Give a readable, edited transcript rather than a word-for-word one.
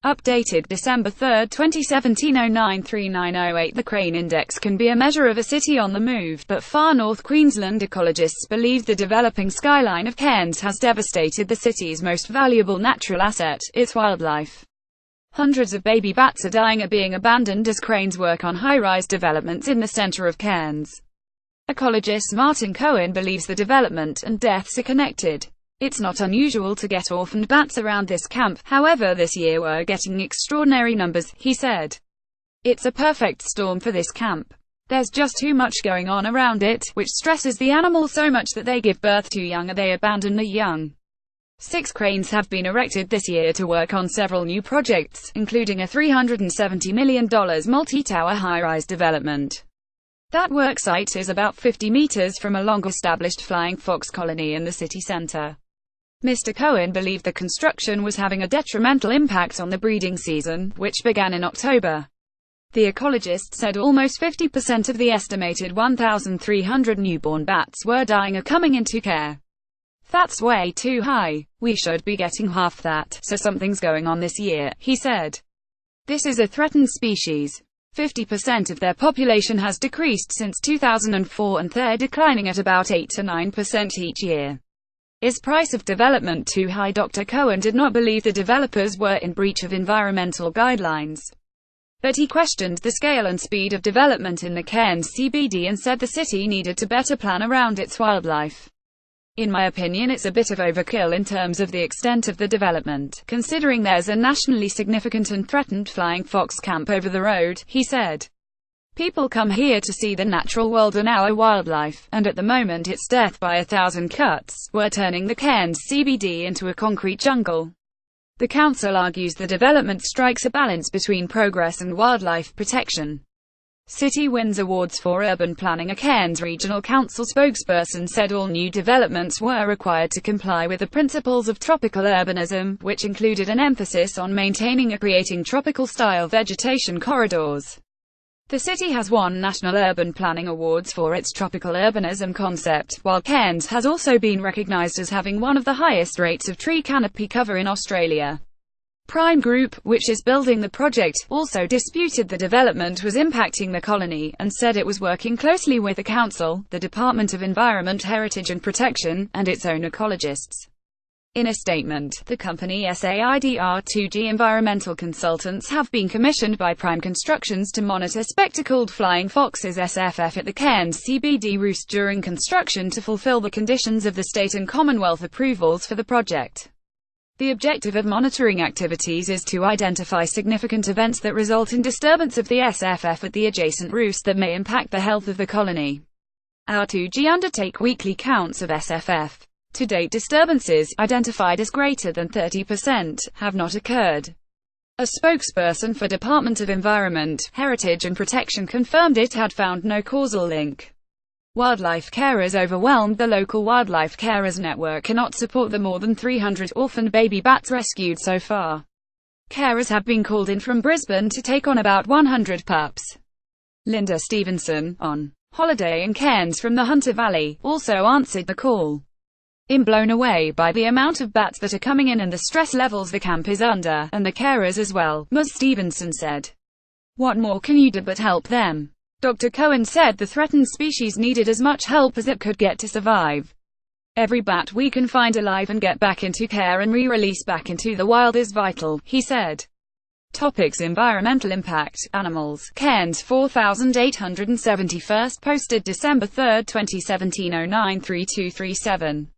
Updated December 3, 2017 093908. The crane index can be a measure of a city on the move, but far north Queensland ecologists believe the developing skyline of Cairns has devastated the city's most valuable natural asset, its wildlife. Hundreds of baby bats are dying or being abandoned as cranes work on high-rise developments in the centre of Cairns. Ecologist Martin Cohen believes the development and deaths are connected. It's not unusual to get orphaned bats around this camp, however this year we're getting extraordinary numbers, he said. It's a perfect storm for this camp. There's just too much going on around it, which stresses the animals so much that they give birth too young or they abandon the young. 6 cranes have been erected this year to work on several new projects, including a $370 million multi-tower high-rise development. That worksite is about 50 meters from a long-established flying fox colony in the city center. Mr. Cohen believed the construction was having a detrimental impact on the breeding season, which began in October. The ecologist said almost 50% of the estimated 1,300 newborn bats were dying or coming into care. That's way too high. We should be getting half that, so something's going on this year, he said. This is a threatened species. 50% of their population has decreased since 2004 and they're declining at about 8 to 9% each year. Is price of development too high? Dr. Cohen did not believe the developers were in breach of environmental guidelines. But he questioned the scale and speed of development in the Cairns CBD and said the city needed to better plan around its wildlife. In my opinion, it's a bit of overkill in terms of the extent of the development, considering there's a nationally significant and threatened flying fox camp over the road, he said. People come here to see the natural world and our wildlife, and at the moment it's death by 1,000 cuts. We're turning the Cairns CBD into a concrete jungle. The council argues the development strikes a balance between progress and wildlife protection. City wins awards for urban planning. A Cairns Regional Council spokesperson said all new developments were required to comply with the principles of tropical urbanism, which included an emphasis on maintaining or creating tropical-style vegetation corridors. The city has won National Urban Planning Awards for its tropical urbanism concept, while Cairns has also been recognised as having one of the highest rates of tree canopy cover in Australia. Prime Group, which is building the project, also disputed the development was impacting the colony, and said it was working closely with the council, the Department of Environment, Heritage and Protection, and its own ecologists. In a statement, the company SAIDR2G environmental consultants have been commissioned by Prime Constructions to monitor spectacled flying foxes SFF at the Cairns CBD roost during construction to fulfill the conditions of the state and Commonwealth approvals for the project. The objective of monitoring activities is to identify significant events that result in disturbance of the SFF at the adjacent roost that may impact the health of the colony. Our 2G undertake weekly counts of SFF. To date, disturbances, identified as greater than 30%, have not occurred. A spokesperson for Department of Environment, Heritage and Protection confirmed it had found no causal link. Wildlife carers overwhelmed. The local wildlife carers network cannot support the more than 300 orphaned baby bats rescued so far. Carers have been called in from Brisbane to take on about 100 pups. Linda Stevenson, on holiday in Cairns from the Hunter Valley, also answered the call. I'm blown away by the amount of bats that are coming in and the stress levels the camp is under, and the carers as well, Ms. Stevenson said. What more can you do but help them? Dr. Cohen said the threatened species needed as much help as it could get to survive. Every bat we can find alive and get back into care and re-release back into the wild is vital, he said. Topics: Environmental impact, animals. Cairns 4871, posted December 3, 2017 093237.